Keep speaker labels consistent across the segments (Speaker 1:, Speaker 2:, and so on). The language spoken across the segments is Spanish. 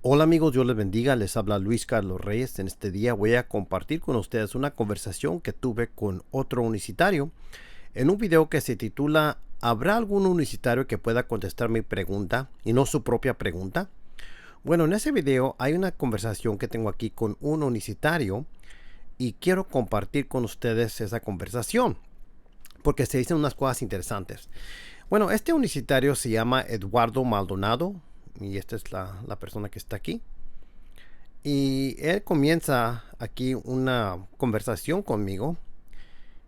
Speaker 1: Hola amigos, Dios les bendiga, les habla Luis Carlos Reyes. En este día voy a compartir con ustedes una conversación que tuve con otro unicitario en un video que se titula ¿Habrá algún unicitario que pueda contestar mi pregunta y no su propia pregunta? Bueno, en ese video hay una conversación que tengo aquí con un unicitario y quiero compartir con ustedes esa conversación porque se dicen unas cosas interesantes. Bueno, este unicitario se llama Eduardo Maldonado y esta es la persona que está aquí. Y él comienza aquí una conversación conmigo.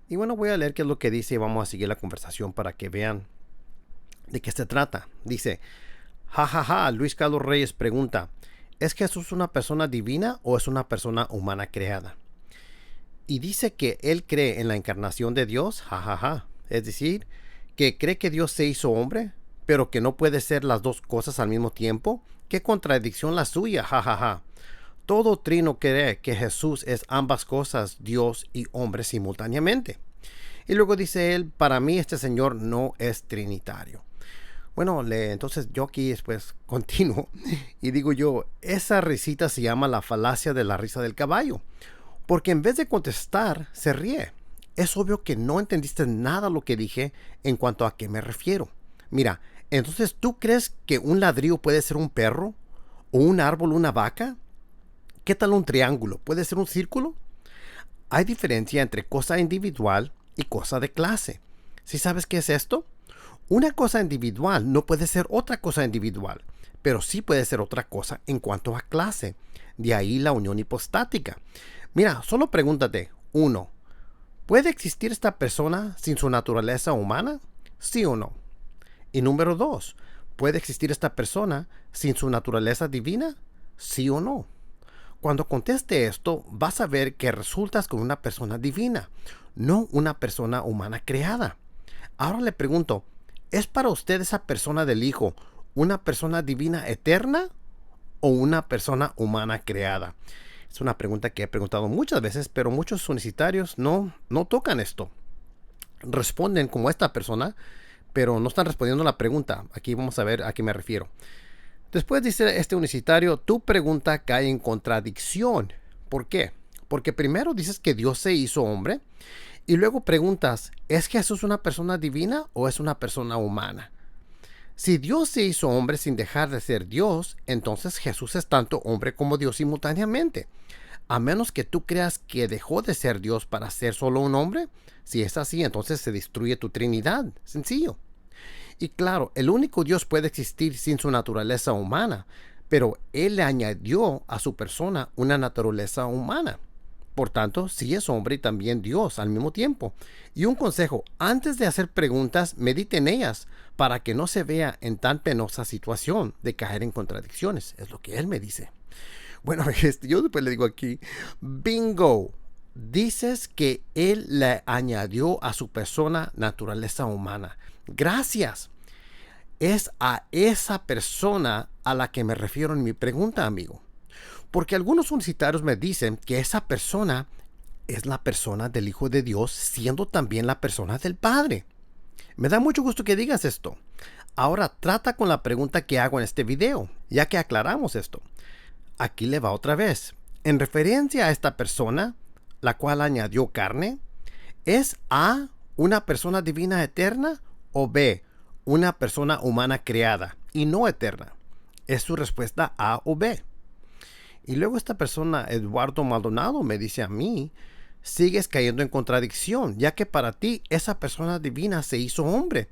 Speaker 1: Y bueno, voy a leer qué es lo que dice y vamos a seguir la conversación para que vean de qué se trata. Dice, jajaja, Luis Carlos Reyes pregunta, ¿es Jesús una persona divina o es una persona humana creada? Y dice que él cree en la encarnación de Dios, jajaja. Es decir, que cree que Dios se hizo hombre, pero que no puede ser las dos cosas al mismo tiempo. ¡Qué contradicción la suya, jajaja! Todo trino cree que Jesús es ambas cosas, Dios y hombre simultáneamente. Y luego dice él, para mí este señor no es trinitario. Bueno, entonces yo aquí después continúo y digo yo, esa risita se llama la falacia de la risa del caballo. Porque en vez de contestar, se ríe. Es obvio que no entendiste nada lo que dije en cuanto a qué me refiero. Mira, entonces ¿tú crees que un ladrillo puede ser un perro? ¿O un árbol una vaca? ¿Qué tal un triángulo? ¿Puede ser un círculo? Hay diferencia entre cosa individual y cosa de clase. ¿Sí sabes qué es esto? Una cosa individual no puede ser otra cosa individual, pero sí puede ser otra cosa en cuanto a clase. De ahí la unión hipostática. Mira, solo pregúntate, 1. ¿Puede existir esta persona sin su naturaleza humana? ¿Sí o no? Y número 2. ¿Puede existir esta persona sin su naturaleza divina? ¿Sí o no? Cuando conteste esto, vas a ver que resultas con una persona divina, no una persona humana creada. Ahora le pregunto, ¿es para usted esa persona del Hijo una persona divina eterna o una persona humana creada? Es una pregunta que he preguntado muchas veces, pero muchos unicitarios no tocan esto. Responden como esta persona, pero no están respondiendo la pregunta. Aquí vamos a ver a qué me refiero. Después dice este unicitario, tu pregunta cae en contradicción. ¿Por qué? Porque primero dices que Dios se hizo hombre y luego preguntas, ¿es Jesús una persona divina o es una persona humana? Si Dios se hizo hombre sin dejar de ser Dios, entonces Jesús es tanto hombre como Dios simultáneamente. A menos que tú creas que dejó de ser Dios para ser solo un hombre, si es así, entonces se destruye tu Trinidad. Sencillo. Y claro, el único Dios puede existir sin su naturaleza humana, pero Él le añadió a su persona una naturaleza humana. Por tanto, sí es hombre y también Dios al mismo tiempo. Y un consejo, antes de hacer preguntas, medite en ellas para que no se vea en tan penosa situación de caer en contradicciones. Es lo que Él me dice. Bueno, yo después le digo aquí, bingo. Dices que Él le añadió a su persona naturaleza humana. Gracias. Es a esa persona a la que me refiero en mi pregunta, amigo. Porque algunos unicitarios me dicen que esa persona es la persona del Hijo de Dios, siendo también la persona del Padre. Me da mucho gusto que digas esto. Ahora trata con la pregunta que hago en este video, ya que aclaramos esto. Aquí le va otra vez. En referencia a esta persona, la cual añadió carne, ¿es A una persona divina eterna o B una persona humana creada y no eterna? Es su respuesta A o B. Y luego esta persona, Eduardo Maldonado, me dice a mí, sigues cayendo en contradicción, ya que para ti esa persona divina se hizo hombre,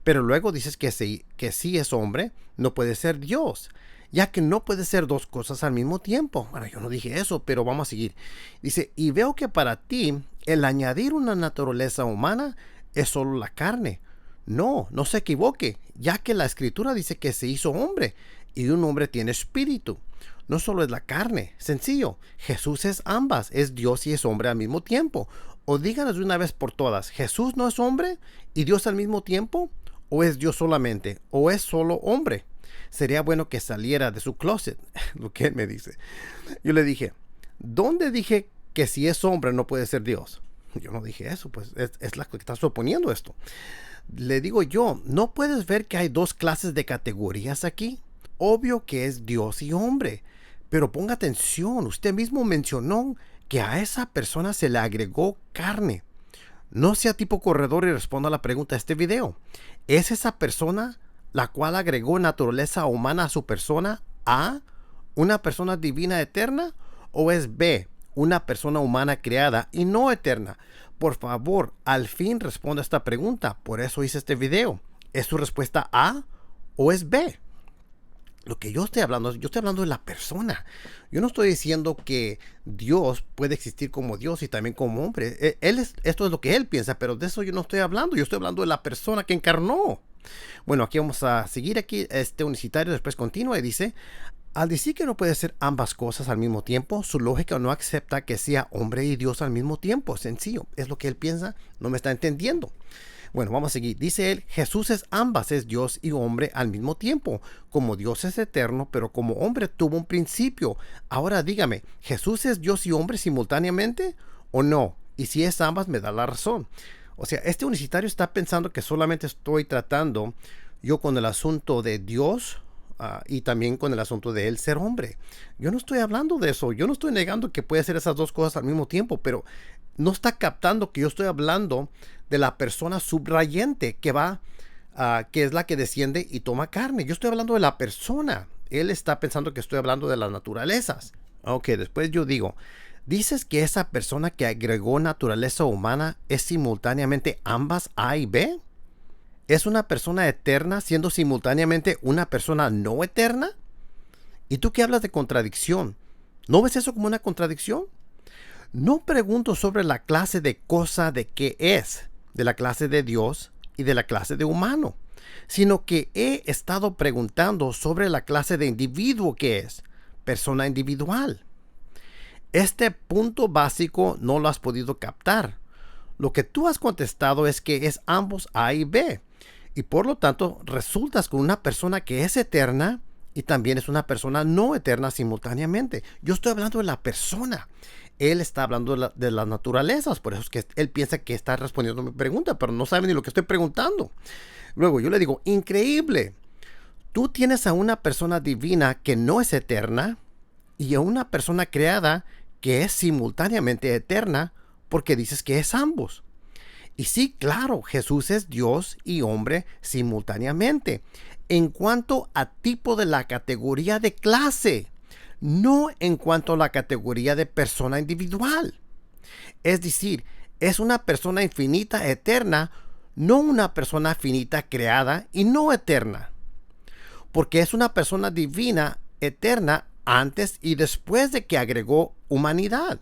Speaker 1: pero luego dices que sí es hombre, no puede ser Dios, ya que no puede ser dos cosas al mismo tiempo. Bueno, yo no dije eso, pero vamos a seguir. Dice, y veo que para ti el añadir una naturaleza humana es solo la carne. No se equivoque, ya que la escritura dice que se hizo hombre y un hombre tiene espíritu. No solo es la carne, sencillo. Jesús es ambas, es Dios y es hombre al mismo tiempo. O díganos de una vez por todas, ¿Jesús no es hombre y Dios al mismo tiempo? ¿O es Dios solamente? ¿O es solo hombre? Sería bueno que saliera de su closet, lo que él me dice. Yo le dije, ¿dónde dije que si es hombre no puede ser Dios? Yo no dije eso, pues es la que está suponiendo esto. Le digo yo, ¿no puedes ver que hay dos clases de categorías aquí? Obvio que es Dios y hombre. Pero ponga atención, usted mismo mencionó que a esa persona se le agregó carne. No sea tipo corredor y responda a la pregunta de este video. ¿Es esa persona la cual agregó naturaleza humana a su persona A, una persona divina eterna? ¿O es B, una persona humana creada y no eterna? Por favor, al fin responda a esta pregunta. Por eso hice este video. ¿Es su respuesta A o es B? Lo que yo estoy hablando de la persona. Yo no estoy diciendo que Dios puede existir como Dios y también como hombre. Esto es lo que él piensa, pero de eso yo no estoy hablando. Yo estoy hablando de la persona que encarnó. Bueno, aquí vamos a seguir aquí. Este unicitario después continúa y dice: al decir que no puede ser ambas cosas al mismo tiempo, su lógica no acepta que sea hombre y Dios al mismo tiempo. Sencillo, es lo que él piensa, no me está entendiendo. Bueno, vamos a seguir. Dice él: Jesús es ambas, es Dios y hombre al mismo tiempo. Como Dios es eterno, pero como hombre tuvo un principio. Ahora dígame, ¿Jesús es Dios y hombre simultáneamente o no? Y si es ambas, me da la razón. O sea, este unicitario está pensando que solamente estoy tratando yo con el asunto de Dios, y también con el asunto de él ser hombre. Yo no estoy hablando de eso. Yo no estoy negando que puede ser esas dos cosas al mismo tiempo, pero no está captando que yo estoy hablando de la persona subrayente que es la que desciende y toma carne. Yo estoy hablando de la persona. Él está pensando que estoy hablando de las naturalezas. Ok, después yo digo: ¿dices que esa persona que agregó naturaleza humana es simultáneamente ambas A y B? ¿Es una persona eterna siendo simultáneamente una persona no eterna? ¿Y tú qué hablas de contradicción? ¿No ves eso como una contradicción? No pregunto sobre la clase de cosa de qué es, de la clase de Dios y de la clase de humano, sino que he estado preguntando sobre la clase de individuo que es, persona individual. Este punto básico no lo has podido captar. Lo que tú has contestado es que es ambos A y B, y por lo tanto resultas con una persona que es eterna y también es una persona no eterna simultáneamente. Yo estoy hablando de la persona. Él está hablando de las naturalezas, por eso es que él piensa que está respondiendo a mi pregunta, pero no sabe ni lo que estoy preguntando. Luego yo le digo: increíble, tú tienes a una persona divina que no es eterna y a una persona creada que es simultáneamente eterna, porque dices que es ambos. Y sí, claro, Jesús es Dios y hombre simultáneamente. En cuanto a tipo de la categoría de clase, no en cuanto a la categoría de persona individual. Es decir, es una persona infinita eterna, no una persona finita creada y no eterna. Porque es una persona divina eterna antes y después de que agregó humanidad.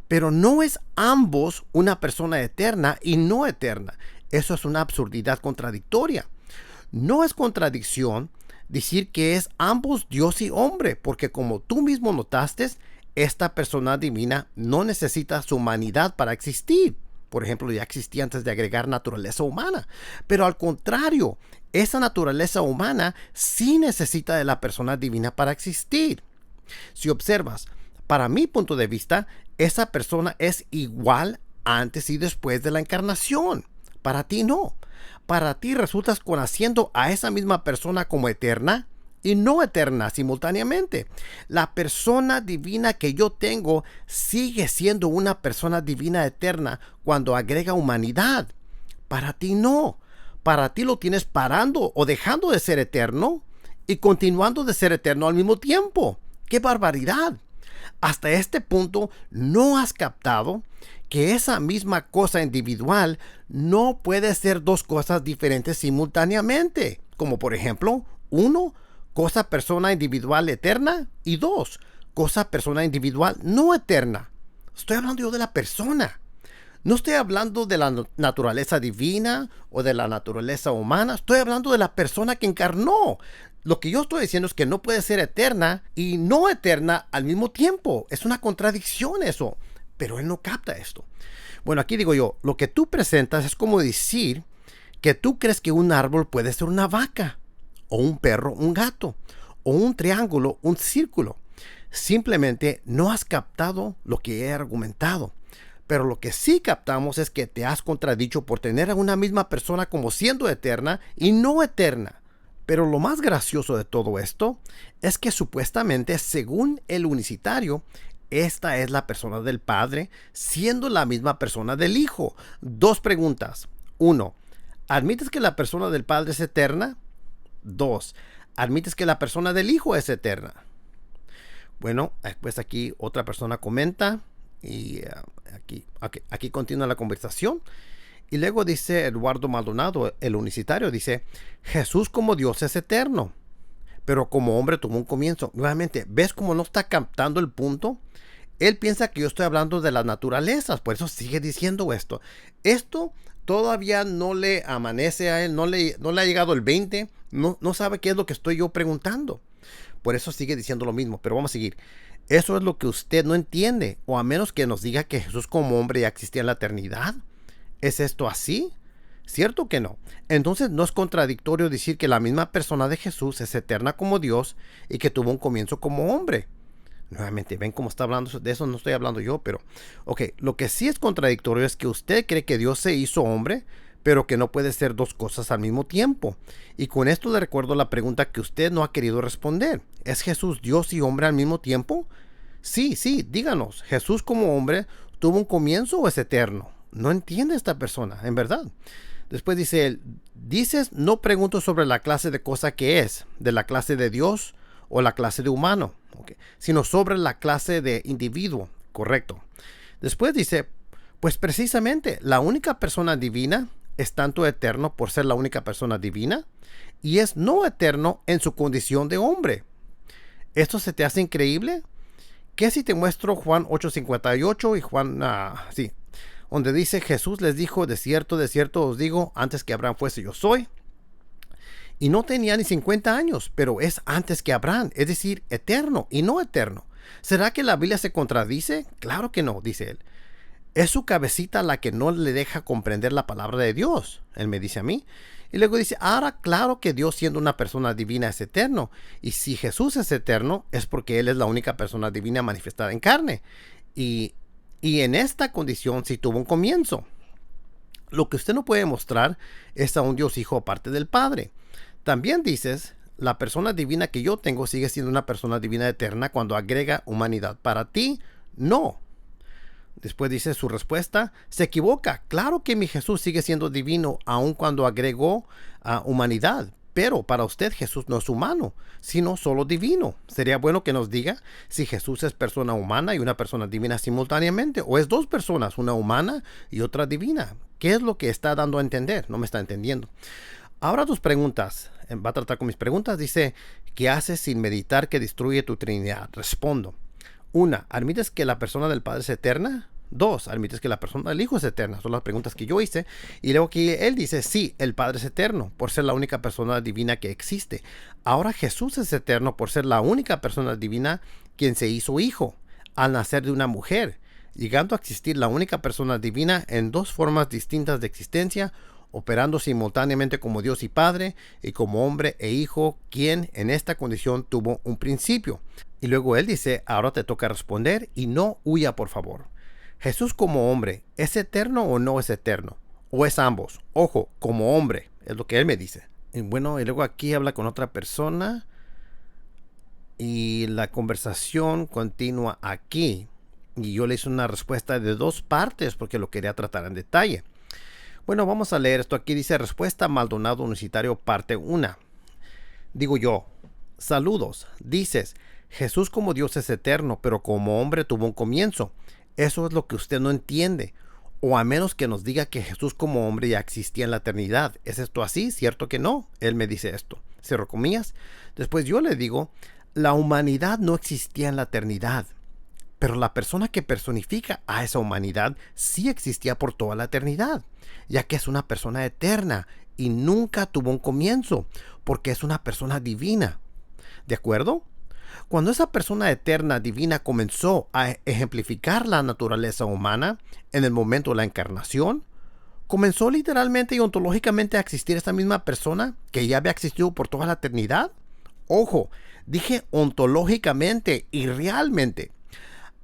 Speaker 1: Pero no es ambos una persona eterna y no eterna. Eso es una absurdidad contradictoria. No es contradicción decir que es ambos Dios y hombre, porque como tú mismo notaste, esta persona divina no necesita su humanidad para existir. Por ejemplo, ya existía antes de agregar naturaleza humana. Pero al contrario, esa naturaleza humana sí necesita de la persona divina para existir. Si observas, para mi punto de vista, esa persona es igual antes y después de la encarnación. Para ti no. Para ti resultas conociendo a esa misma persona como eterna y no eterna simultáneamente. La persona divina que yo tengo sigue siendo una persona divina eterna cuando agrega humanidad. Para ti no. Para ti lo tienes parando o dejando de ser eterno y continuando de ser eterno al mismo tiempo. ¡Qué barbaridad! Hasta este punto no has captado que esa misma cosa individual no puede ser dos cosas diferentes simultáneamente. Como por ejemplo, 1, cosa persona individual eterna, y 2, cosa persona individual no eterna. Estoy hablando yo de la persona. No estoy hablando de la naturaleza divina o de la naturaleza humana. Estoy hablando de la persona que encarnó. Lo que yo estoy diciendo es que no puede ser eterna y no eterna al mismo tiempo. Es una contradicción eso. Pero él no capta esto. Bueno, aquí digo yo, lo que tú presentas es como decir que tú crees que un árbol puede ser una vaca, o un perro, un gato, o un triángulo, un círculo. Simplemente no has captado lo que he argumentado. Pero lo que sí captamos es que te has contradicho por tener a una misma persona como siendo eterna y no eterna. Pero lo más gracioso de todo esto es que supuestamente, según el unicitario, esta es la persona del Padre, siendo la misma persona del Hijo. Dos preguntas. Uno, ¿admites que la persona del Padre es eterna? Dos, ¿admites que la persona del Hijo es eterna? Bueno, pues aquí otra persona comenta y aquí continúa la conversación. Y luego dice Eduardo Maldonado, el unicitario, dice, Jesús como Dios es eterno, pero como hombre tuvo un comienzo. Nuevamente, ¿ves cómo no está captando el punto? Él piensa que yo estoy hablando de las naturalezas, por eso sigue diciendo esto. Esto todavía no le amanece a él, no le ha llegado el 20, no sabe qué es lo que estoy yo preguntando. Por eso sigue diciendo lo mismo, pero vamos a seguir. Eso es lo que usted no entiende, o a menos que nos diga que Jesús como hombre ya existía en la eternidad. ¿Es esto así? ¿Cierto que no? Entonces no es contradictorio decir que la misma persona de Jesús es eterna como Dios y que tuvo un comienzo como hombre. Nuevamente, ven cómo está hablando, de eso no estoy hablando yo, pero ok, lo que sí es contradictorio es que usted cree que Dios se hizo hombre, pero que no puede ser dos cosas al mismo tiempo. Y con esto le recuerdo la pregunta que usted no ha querido responder. ¿Es Jesús Dios y hombre al mismo tiempo? Sí, díganos, ¿Jesús como hombre tuvo un comienzo o es eterno? No entiende esta persona, en verdad. Después dice él, dices, no pregunto sobre la clase de cosa que es, de la clase de Dios o la clase de humano, sino sobre la clase de individuo, correcto. Después dice, pues precisamente la única persona divina es tanto eterno por ser la única persona divina y es no eterno en su condición de hombre. ¿Esto se te hace increíble? ¿Qué si te muestro Juan 8:58 y Juan, donde dice Jesús les dijo, de cierto os digo, antes que Abraham fuese yo soy? Y no tenía ni 50 años, pero es antes que Abraham, es decir, eterno y no eterno. ¿Será que la Biblia se contradice? Claro que no, dice él. Es su cabecita la que no le deja comprender la palabra de Dios, él me dice a mí. Y luego dice, ahora claro que Dios siendo una persona divina es eterno. Y si Jesús es eterno, es porque Él es la única persona divina manifestada en carne. Y en esta condición sí tuvo un comienzo. Lo que usted no puede mostrar es a un Dios Hijo aparte del Padre. También dices, la persona divina que yo tengo sigue siendo una persona divina eterna cuando agrega humanidad. Para ti, no. Después dice su respuesta, se equivoca. Claro que mi Jesús sigue siendo divino aun cuando agregó humanidad. Pero para usted Jesús no es humano, sino solo divino. Sería bueno que nos diga si Jesús es persona humana y una persona divina simultáneamente, o es dos personas, una humana y otra divina. ¿Qué es lo que está dando a entender? No me está entendiendo. Ahora tus preguntas. Va a tratar con mis preguntas. Dice, ¿qué haces sin meditar que destruye tu Trinidad? Respondo. 1. ¿Admites que la persona del Padre es eterna? 2. ¿Admites que la persona del Hijo es eterna? Son las preguntas que yo hice. Y luego aquí él dice, sí, el Padre es eterno por ser la única persona divina que existe. Ahora Jesús es eterno por ser la única persona divina quien se hizo hijo al nacer de una mujer, llegando a existir la única persona divina en dos formas distintas de existencia, operando simultáneamente como Dios y Padre y como hombre e hijo, quien en esta condición tuvo un principio. Y luego él dice, ahora te toca responder y no huya, por favor. Jesús como hombre, ¿es eterno o no es eterno? ¿O es ambos? Ojo, como hombre, es lo que él me dice. Y bueno, y luego aquí habla con otra persona y la conversación continúa aquí. Y yo le hice una respuesta de dos partes porque lo quería tratar en detalle. Bueno, vamos a leer esto. Aquí dice respuesta Maldonado Unicitario parte 1. Digo yo, saludos. Dices, Jesús como Dios es eterno, pero como hombre tuvo un comienzo. Eso es lo que usted no entiende. O a menos que nos diga que Jesús como hombre ya existía en la eternidad. ¿Es esto así? ¿Cierto que no? Él me dice esto. Cierro comillas. Después yo le digo, la humanidad no existía en la eternidad. Pero la persona que personifica a esa humanidad sí existía por toda la eternidad, ya que es una persona eterna y nunca tuvo un comienzo, porque es una persona divina. ¿De acuerdo? Cuando esa persona eterna divina comenzó a ejemplificar la naturaleza humana en el momento de la encarnación, ¿comenzó literalmente y ontológicamente a existir esta misma persona que ya había existido por toda la eternidad? Ojo, dije ontológicamente y realmente.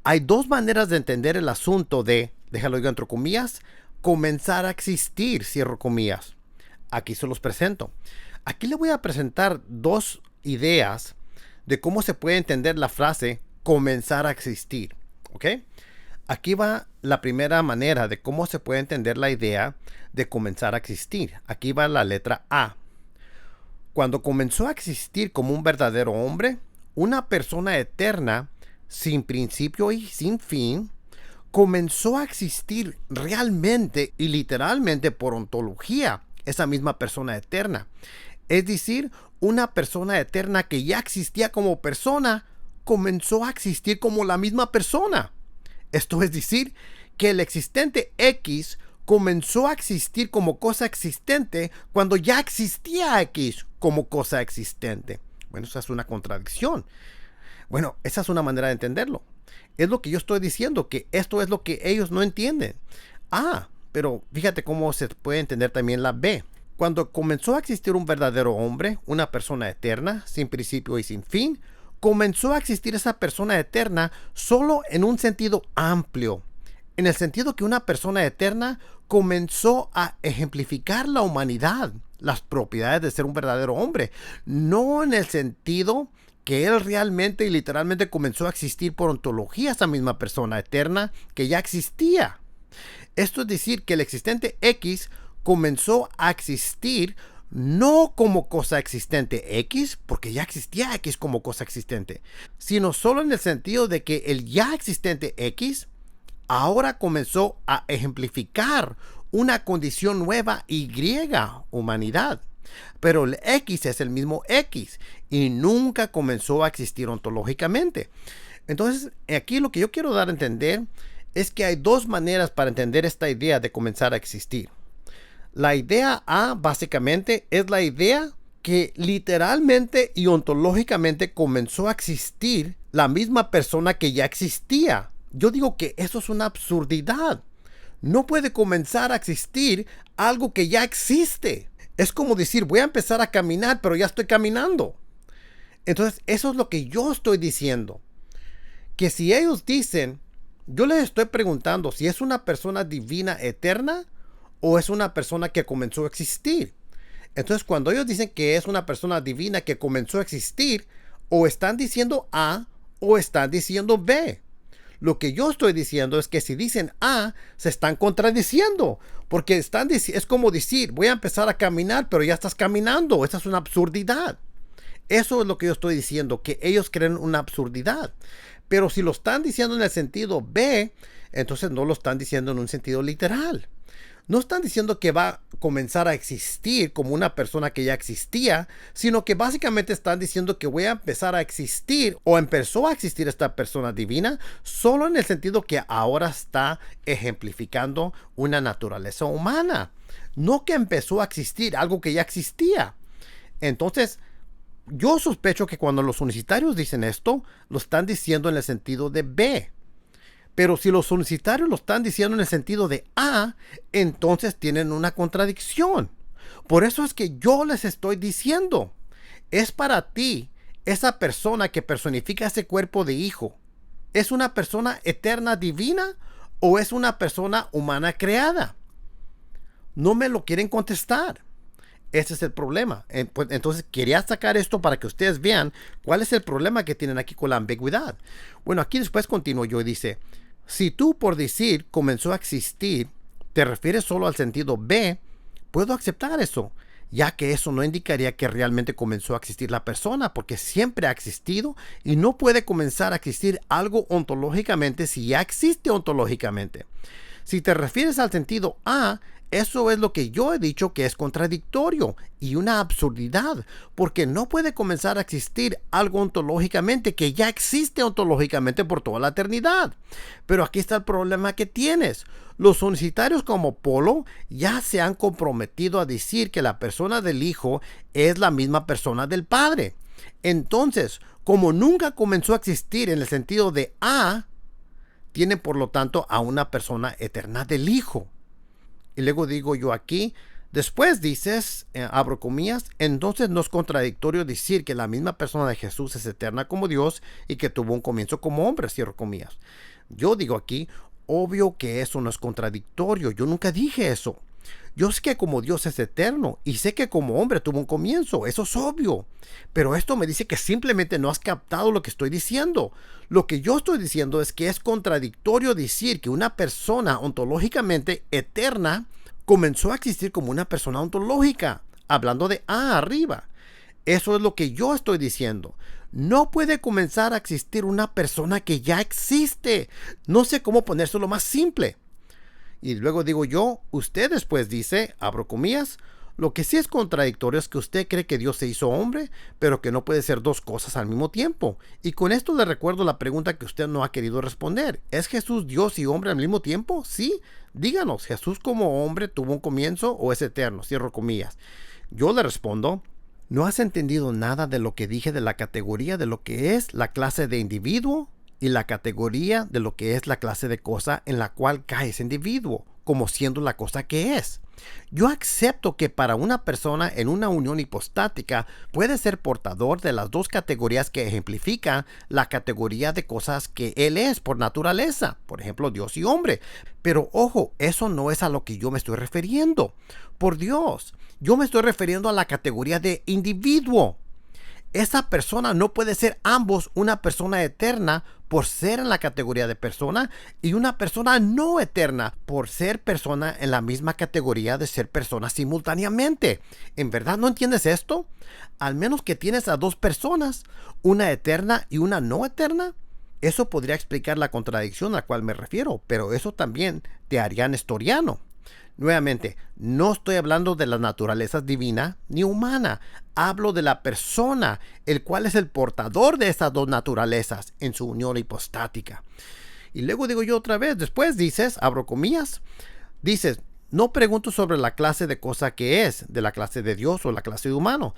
Speaker 1: Hay dos maneras de entender el asunto de, déjalo yo entre comillas, comenzar a existir, cierro comillas. Aquí se los presento. Aquí le voy a presentar dos ideas de cómo se puede entender la frase comenzar a existir. ¿Ok? Aquí va la primera manera de cómo se puede entender la idea de comenzar a existir. Aquí va la letra A. Cuando comenzó a existir como un verdadero hombre, una persona eterna, sin principio y sin fin, comenzó a existir realmente y literalmente por ontología, esa misma persona eterna. Es decir, una persona eterna que ya existía como persona, comenzó a existir como la misma persona. Esto es decir, que el existente X comenzó a existir como cosa existente cuando ya existía X como cosa existente. Bueno, esa es una contradicción. Bueno, esa es una manera de entenderlo. Es lo que yo estoy diciendo, que esto es lo que ellos no entienden. Pero fíjate cómo se puede entender también la B. Cuando comenzó a existir un verdadero hombre, una persona eterna, sin principio y sin fin, comenzó a existir esa persona eterna solo en un sentido amplio. En el sentido que una persona eterna comenzó a ejemplificar la humanidad, las propiedades de ser un verdadero hombre. No en el sentido que él realmente y literalmente comenzó a existir por ontología, esa misma persona eterna que ya existía. Esto es decir, que el existente X comenzó a existir no como cosa existente X, porque ya existía X como cosa existente, sino solo en el sentido de que el ya existente X ahora comenzó a ejemplificar una condición nueva Y, humanidad. Pero el X es el mismo X y nunca comenzó a existir ontológicamente. Entonces, aquí lo que yo quiero dar a entender es que hay dos maneras para entender esta idea de comenzar a existir. La idea A, básicamente, es la idea que literalmente y ontológicamente comenzó a existir la misma persona que ya existía. Yo digo que eso es una absurdidad. No puede comenzar a existir algo que ya existe. Es como decir, voy a empezar a caminar, pero ya estoy caminando. Entonces, eso es lo que yo estoy diciendo. Que si ellos dicen, yo les estoy preguntando si es una persona divina eterna o es una persona que comenzó a existir. Entonces, cuando ellos dicen que es una persona divina que comenzó a existir, o están diciendo A o están diciendo B. Lo que yo estoy diciendo es que si dicen A, se están contradiciendo. Porque es como decir, voy a empezar a caminar, pero ya estás caminando. Esa es una absurdidad. Eso es lo que yo estoy diciendo, que ellos creen una absurdidad. Pero si lo están diciendo en el sentido B, entonces no lo están diciendo en un sentido literal. No están diciendo que va a comenzar a existir como una persona que ya existía, sino que básicamente están diciendo que voy a empezar a existir o empezó a existir esta persona divina solo en el sentido que ahora está ejemplificando una naturaleza humana. No que empezó a existir algo que ya existía. Entonces, yo sospecho que cuando los unicitarios dicen esto, lo están diciendo en el sentido de B. Pero si los unicitarios lo están diciendo en el sentido de A, entonces tienen una contradicción. Por eso es que yo les estoy diciendo, es para ti, esa persona que personifica ese cuerpo de hijo, ¿es una persona eterna divina o es una persona humana creada? No me lo quieren contestar. Ese es el problema. Entonces quería sacar esto para que ustedes vean cuál es el problema que tienen aquí con la ambigüedad. Bueno, aquí después continúo yo y dice, si tú por decir comenzó a existir, te refieres solo al sentido B, puedo aceptar eso, ya que eso no indicaría que realmente comenzó a existir la persona, porque siempre ha existido y no puede comenzar a existir algo ontológicamente si ya existe ontológicamente. Si te refieres al sentido A, eso es lo que yo he dicho que es contradictorio y una absurdidad, porque no puede comenzar a existir algo ontológicamente que ya existe ontológicamente por toda la eternidad. Pero aquí está el problema que tienes. Los unicitarios como Polo ya se han comprometido a decir que la persona del Hijo es la misma persona del Padre. Entonces, como nunca comenzó a existir en el sentido de A, tiene por lo tanto a una persona eterna del Hijo. Y luego digo yo aquí, después dices, abro comillas, entonces no es contradictorio decir que la misma persona de Jesús es eterna como Dios y que tuvo un comienzo como hombre, cierro comillas. Yo digo aquí, obvio que eso no es contradictorio, yo nunca dije eso. Yo sé que como Dios es eterno y sé que como hombre tuvo un comienzo, eso es obvio. Pero esto me dice que simplemente no has captado lo que estoy diciendo. Lo que yo estoy diciendo es que es contradictorio decir que una persona ontológicamente eterna comenzó a existir como una persona ontológica, hablando de A arriba. Eso es lo que yo estoy diciendo. No puede comenzar a existir una persona que ya existe. No sé cómo ponérselo más simple. Y luego digo yo, usted después dice, abro comillas, lo que sí es contradictorio es que usted cree que Dios se hizo hombre, pero que no puede ser dos cosas al mismo tiempo. Y con esto le recuerdo la pregunta que usted no ha querido responder. ¿Es Jesús Dios y hombre al mismo tiempo? Sí. Díganos, ¿Jesús como hombre tuvo un comienzo o es eterno? Cierro comillas. Yo le respondo, no has entendido nada de lo que dije de la categoría de lo que es la clase de individuo y la categoría de lo que es la clase de cosa en la cual cae ese individuo, como siendo la cosa que es. Yo acepto que para una persona en una unión hipostática puede ser portador de las dos categorías que ejemplifican la categoría de cosas que él es por naturaleza, por ejemplo Dios y hombre. Pero ojo, eso no es a lo que yo me estoy refiriendo. Por Dios, yo me estoy refiriendo a la categoría de individuo. Esa persona no puede ser ambos una persona eterna por ser en la categoría de persona y una persona no eterna por ser persona en la misma categoría de ser persona simultáneamente. ¿En verdad no entiendes esto? Al menos que tienes a dos personas, una eterna y una no eterna. Eso podría explicar la contradicción a la cual me refiero, pero eso también te haría nestoriano. Nuevamente, no estoy hablando de la naturaleza divina ni humana. Hablo de la persona, el cual es el portador de estas dos naturalezas en su unión hipostática. Y luego digo yo otra vez, después dices, abro comillas, dices, no pregunto sobre la clase de cosa que es, de la clase de Dios o la clase de humano,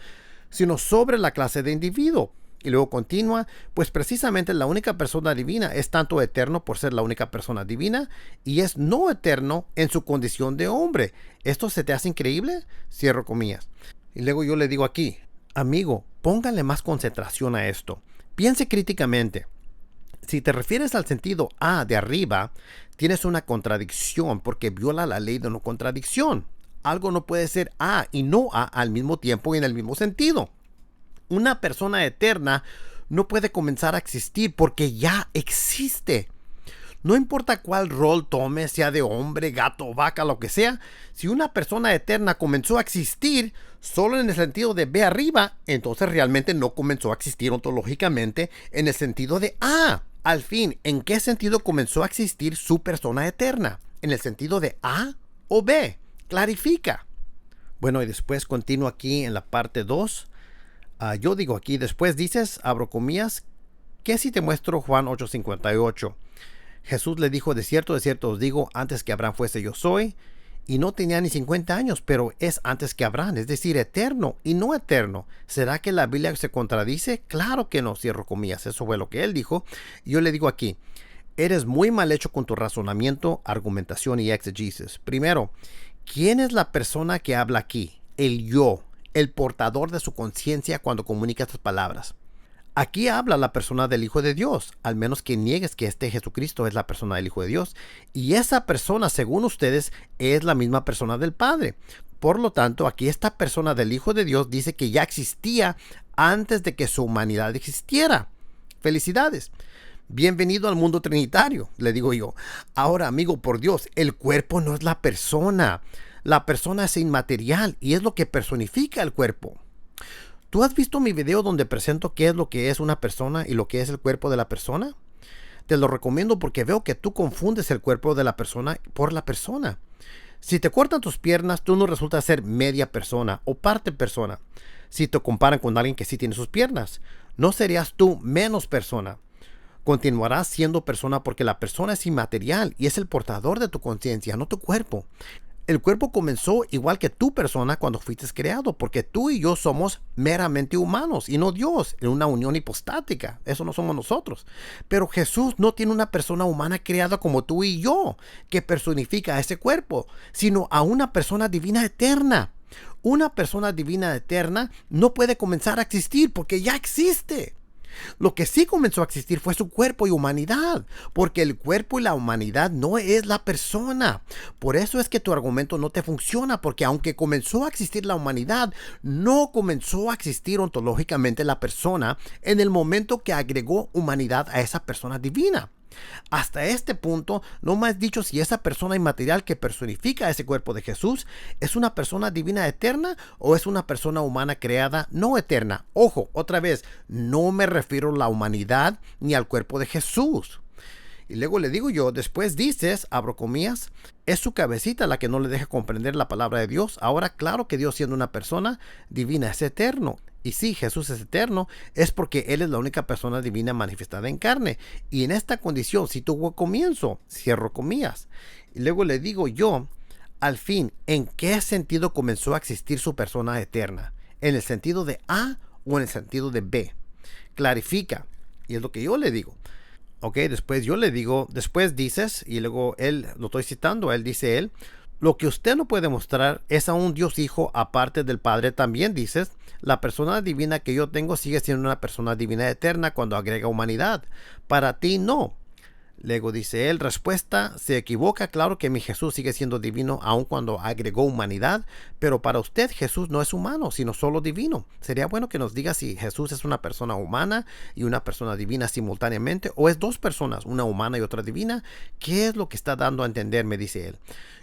Speaker 1: sino sobre la clase de individuo. Y luego continúa, pues precisamente la única persona divina es tanto eterno por ser la única persona divina y es no eterno en su condición de hombre. ¿Esto se te hace increíble? Cierro comillas. Y luego yo le digo aquí, amigo, póngale más concentración a esto. Piense críticamente. Si te refieres al sentido A de arriba, tienes una contradicción porque viola la ley de no contradicción. Algo no puede ser A y no A al mismo tiempo y en el mismo sentido. Una persona eterna no puede comenzar a existir porque ya existe. No importa cuál rol tome, sea de hombre, gato, vaca, lo que sea, si una persona eterna comenzó a existir solo en el sentido de B arriba, entonces realmente no comenzó a existir ontológicamente en el sentido de A. Al fin, ¿en qué sentido comenzó a existir su persona eterna? ¿En el sentido de A o B? Clarifica. Bueno, y después continúo aquí en la parte 2. Yo digo aquí, después dices, abro comillas, ¿qué si te muestro Juan 8:58? Jesús le dijo, de cierto os digo, antes que Abraham fuese yo soy, y no tenía ni 50 años, pero es antes que Abraham, es decir, eterno y no eterno. ¿Será que la Biblia se contradice? Claro que no, cierro comillas, eso fue lo que él dijo. Yo le digo aquí, eres muy mal hecho con tu razonamiento, argumentación y exegesis. Primero, ¿quién es la persona que habla aquí? El yo. El portador de su conciencia cuando comunica estas palabras. Aquí habla la persona del Hijo de Dios, al menos que niegues que este Jesucristo es la persona del Hijo de Dios. Y esa persona, según ustedes, es la misma persona del Padre. Por lo tanto, aquí esta persona del Hijo de Dios dice que ya existía antes de que su humanidad existiera. ¡Felicidades! Bienvenido al mundo trinitario, le digo yo. Ahora, amigo, por Dios, el cuerpo no es la persona. La persona es inmaterial y es lo que personifica el cuerpo. ¿Tú has visto mi video donde presento qué es lo que es una persona y lo que es el cuerpo de la persona? Te lo recomiendo porque veo que tú confundes el cuerpo de la persona por la persona. Si te cortan tus piernas, tú no resultas ser media persona o parte persona. Si te comparan con alguien que sí tiene sus piernas, no serías tú menos persona. Continuarás siendo persona porque la persona es inmaterial y es el portador de tu conciencia, no tu cuerpo. El cuerpo comenzó igual que tu persona cuando fuiste creado, porque tú y yo somos meramente humanos y no Dios, en una unión hipostática. Eso no somos nosotros. Pero Jesús no tiene una persona humana creada como tú y yo, que personifica a ese cuerpo, sino a una persona divina eterna. Una persona divina eterna no puede comenzar a existir porque ya existe. Lo que sí comenzó a existir fue su cuerpo y humanidad, porque el cuerpo y la humanidad no es la persona. Por eso es que tu argumento no te funciona, porque aunque comenzó a existir la humanidad, no comenzó a existir ontológicamente la persona en el momento que agregó humanidad a esa persona divina. Hasta este punto, no me has dicho si esa persona inmaterial que personifica ese cuerpo de Jesús es una persona divina eterna o es una persona humana creada no eterna. Ojo, otra vez, no me refiero a la humanidad ni al cuerpo de Jesús. Y luego le digo yo, después dices, abro comillas, es su cabecita la que no le deja comprender la palabra de Dios. Ahora, claro que Dios, siendo una persona divina, es eterno. Y sí, Jesús es eterno, es porque Él es la única persona divina manifestada en carne. Y en esta condición sí tuvo comienzo, cierro comillas. Y luego le digo yo, al fin, ¿en qué sentido comenzó a existir su persona eterna? ¿En el sentido de A o en el sentido de B? Clarifica. Y es lo que yo le digo. Ok, después yo le digo, después dices, y luego él, lo estoy citando, él dice él, lo que usted no puede mostrar es a un Dios Hijo aparte del Padre. También dices, la persona divina que yo tengo sigue siendo una persona divina eterna cuando agrega humanidad. Para ti no. Luego dice él, respuesta, se equivoca, claro que mi Jesús sigue siendo divino aun cuando agregó humanidad, pero para usted Jesús no es humano, sino solo divino. Sería bueno que nos diga si Jesús es una persona humana y una persona divina simultáneamente, o es dos personas, una humana y otra divina. ¿Qué es lo que está dando a entender? Me dice él.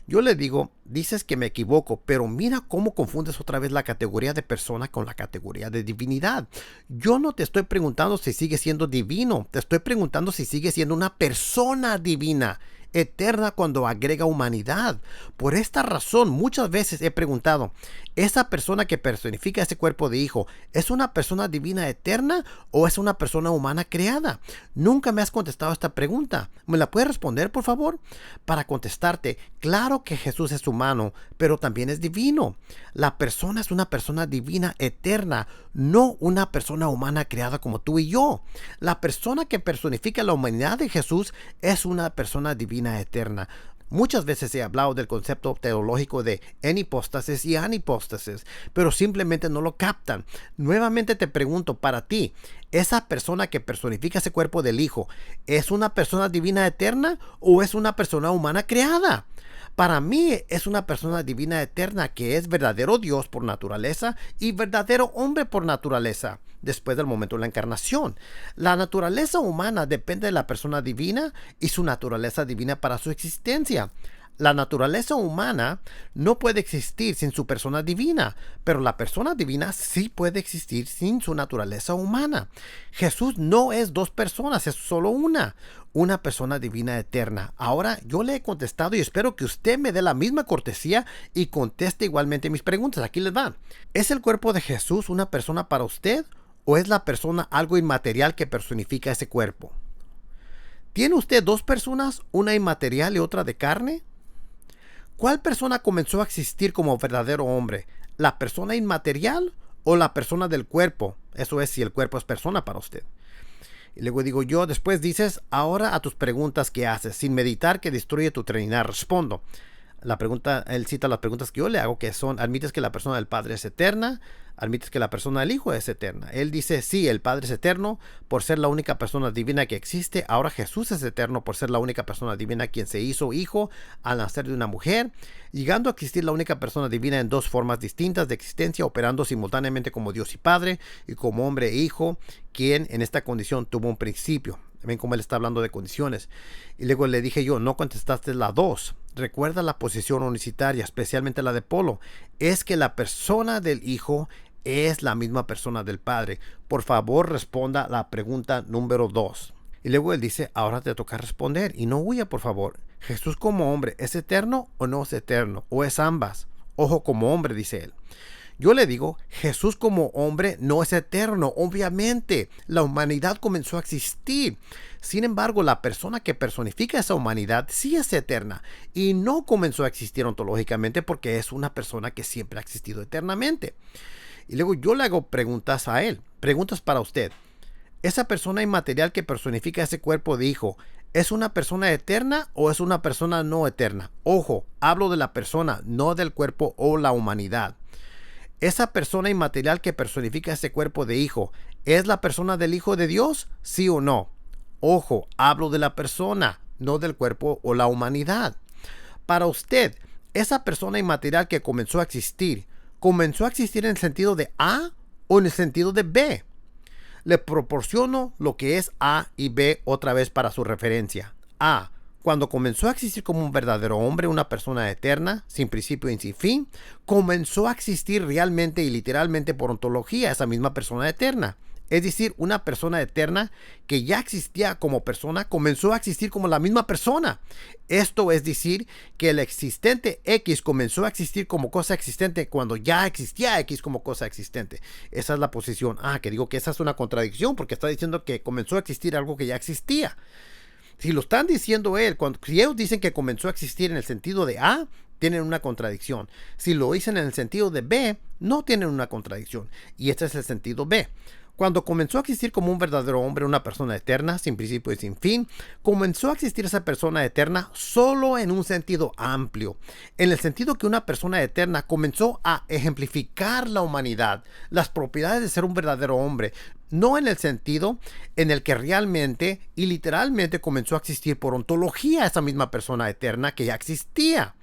Speaker 1: Yo le digo, dices que me equivoco, pero mira cómo confundes otra vez la categoría de persona con la categoría de divinidad. Yo no te estoy preguntando si sigue siendo divino, te estoy preguntando si sigue siendo una persona divina, eterna cuando agrega humanidad. Por esta razón, muchas veces he preguntado, ¿esa persona que personifica ese cuerpo de hijo es una persona divina eterna o es una persona humana creada? Nunca me has contestado esta pregunta. ¿Me la puedes responder, por favor? Para contestarte, claro que Jesús es humano, pero también es divino. La persona es una persona divina eterna, no una persona humana creada como tú y yo. La persona que personifica la humanidad de Jesús es una persona divina eterna. Muchas veces he hablado del concepto teológico de enhipóstasis y anhipóstasis, pero simplemente no lo captan. Nuevamente te pregunto, para ti, ¿esa persona que personifica ese cuerpo del Hijo es una persona divina eterna o es una persona humana creada? Para mí es una persona divina eterna que es verdadero Dios por naturaleza y verdadero hombre por naturaleza después del momento de la encarnación. La naturaleza humana depende de la persona divina y su naturaleza divina para su existencia. La naturaleza humana no puede existir sin su persona divina, pero la persona divina sí puede existir sin su naturaleza humana. Jesús no es dos personas, es solo una persona divina eterna. Ahora yo le he contestado y espero que usted me dé la misma cortesía y conteste igualmente mis preguntas. Aquí les va. ¿Es el cuerpo de Jesús una persona para usted o es la persona algo inmaterial que personifica ese cuerpo? ¿Tiene usted dos personas, una inmaterial y otra de carne? ¿Cuál persona comenzó a existir como verdadero hombre? ¿La persona inmaterial o la persona del cuerpo? Eso es, si el cuerpo es persona para usted. Y luego digo yo, después dices, ahora a tus preguntas que haces, sin meditar que destruye tu Trinidad. Respondo. La pregunta, él cita las preguntas que yo le hago, que son, ¿admites que la persona del Padre es eterna? ¿Admites que la persona del Hijo es eterna? Él dice, sí, el Padre es eterno por ser la única persona divina que existe. Ahora Jesús es eterno por ser la única persona divina quien se hizo hijo al nacer de una mujer, llegando a existir la única persona divina en dos formas distintas de existencia, operando simultáneamente como Dios y Padre y como hombre e hijo, quien en esta condición tuvo un principio. Ven cómo él está hablando de condiciones. Y luego le dije yo, no contestaste la 2. Recuerda la posición unicitaria, especialmente la de Polo. Es que la persona del Hijo es la misma persona del Padre. Por favor, responda la pregunta número 2. Y luego él dice, ahora te toca responder. Y no huya, por favor. ¿Jesús como hombre es eterno o no es eterno? ¿O es ambas? Ojo, como hombre, dice él. Yo le digo, Jesús como hombre no es eterno. Obviamente, la humanidad comenzó a existir. Sin embargo, la persona que personifica esa humanidad sí es eterna y no comenzó a existir ontológicamente porque es una persona que siempre ha existido eternamente. Y luego yo le hago preguntas a él, preguntas para usted. ¿Esa persona inmaterial que personifica ese cuerpo de hijo es una persona eterna o es una persona no eterna? Ojo, hablo de la persona, no del cuerpo o la humanidad. ¿Esa persona inmaterial que personifica ese cuerpo de hijo ¿Es la persona del Hijo de Dios? ¿Sí o no? Ojo, hablo de la persona, no del cuerpo o la humanidad. Para usted, esa persona inmaterial que comenzó a existir en el sentido de A o en el sentido de B. Le proporciono lo que es A y B otra vez para su referencia. A, cuando comenzó a existir como un verdadero hombre, una persona eterna, sin principio y sin fin, comenzó a existir realmente y literalmente por ontología esa misma persona eterna. Es decir, una persona eterna que ya existía como persona, comenzó a existir como la misma persona. Esto es decir, que el existente X comenzó a existir como cosa existente cuando ya existía X como cosa existente. Esa es la posición A, que digo que esa es una contradicción porque está diciendo que comenzó a existir algo que ya existía. Si lo están diciendo si ellos dicen que comenzó a existir en el sentido de A, tienen una contradicción. Si lo dicen en el sentido de B, no tienen una contradicción. Y este es el sentido B. Cuando comenzó a existir como un verdadero hombre, una persona eterna, sin principio y sin fin, comenzó a existir esa persona eterna solo en un sentido amplio. En el sentido que una persona eterna comenzó a ejemplificar la humanidad, las propiedades de ser un verdadero hombre, no en el sentido en el que realmente y literalmente comenzó a existir por ontología esa misma persona eterna que ya existía.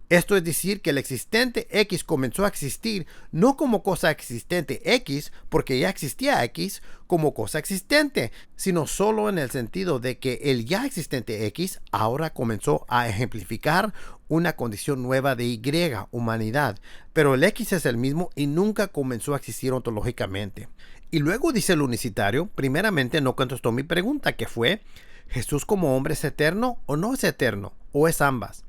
Speaker 1: Esto es decir, que el existente X comenzó a existir no como cosa existente X, porque ya existía X como cosa existente, sino solo en el sentido de que el ya existente X ahora comenzó a ejemplificar una condición nueva de Y, humanidad. Pero el X es el mismo y nunca comenzó a existir ontológicamente. Y luego dice el unicitario, primeramente no contestó mi pregunta, que fue, ¿Jesús como hombre es eterno o no es eterno? ¿O es ambas?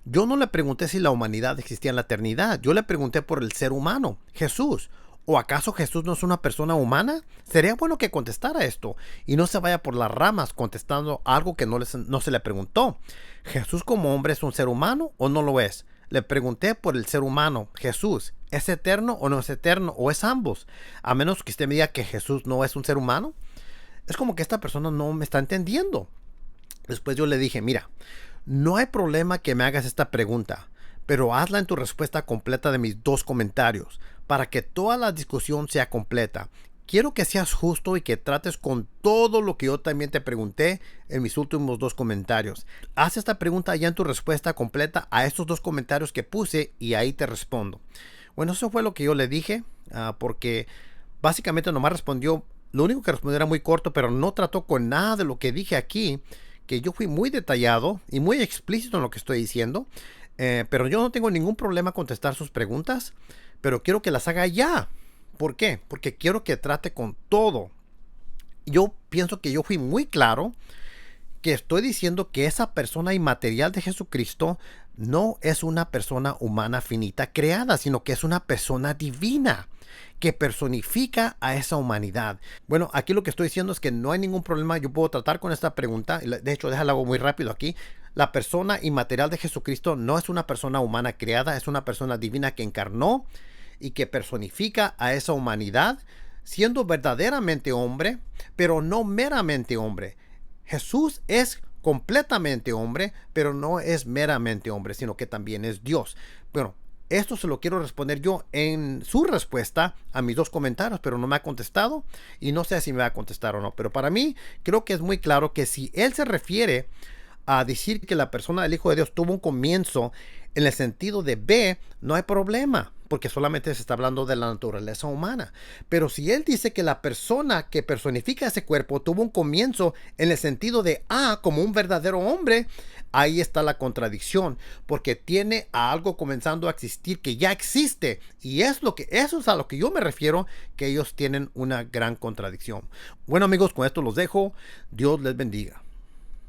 Speaker 1: Yo no le pregunté si la humanidad existía en la eternidad. Yo le pregunté por el ser humano, Jesús. ¿O acaso Jesús no es una persona humana? Sería bueno que contestara esto y no se vaya por las ramas contestando algo que no se le preguntó. ¿Jesús como hombre es un ser humano o no lo es? Le pregunté por el ser humano, Jesús. ¿Es eterno o no es eterno? ¿O es ambos? A menos que usted me diga que Jesús no es un ser humano. Es como que esta persona no me está entendiendo. Después yo le dije, mira, no hay problema que me hagas esta pregunta, pero hazla en tu respuesta completa de mis dos comentarios, para que toda la discusión sea completa. Quiero que seas justo y que trates con todo lo que yo también te pregunté en mis últimos dos comentarios. Haz esta pregunta ya en tu respuesta completa a estos dos comentarios que puse y ahí te respondo. Bueno, eso fue lo que yo le dije, porque básicamente nomás respondió, lo único que respondió era muy corto, pero no trató con nada de lo que dije aquí, que yo fui muy detallado y muy explícito en lo que estoy diciendo, pero yo no tengo ningún problema contestar sus preguntas, pero quiero que las haga ya. ¿Por qué? Porque quiero que trate con todo. Yo pienso que yo fui muy claro, que estoy diciendo que esa persona inmaterial de Jesucristo no es una persona humana finita creada, sino que es una persona divina que personifica a esa humanidad. Bueno, aquí lo que estoy diciendo es que no hay ningún problema. Yo puedo tratar con esta pregunta. De hecho, déjalo hago muy rápido aquí. La persona inmaterial de Jesucristo no es una persona humana creada, es una persona divina que encarnó y que personifica a esa humanidad, siendo verdaderamente hombre, pero no meramente hombre. Jesús es completamente hombre, pero no es meramente hombre, sino que también es Dios. Bueno, esto se lo quiero responder yo en su respuesta a mis dos comentarios, pero no me ha contestado y no sé si me va a contestar o no. Pero para mí creo que es muy claro que si él se refiere a decir que la persona del Hijo de Dios tuvo un comienzo en el sentido de B, no hay problema, porque solamente se está hablando de la naturaleza humana. Pero si él dice que la persona que personifica ese cuerpo tuvo un comienzo en el sentido de A como un verdadero hombre, ahí está la contradicción, porque tiene a algo comenzando a existir que ya existe, y eso es a lo que yo me refiero, que ellos tienen una gran contradicción. Bueno amigos, con esto los dejo. Dios les bendiga.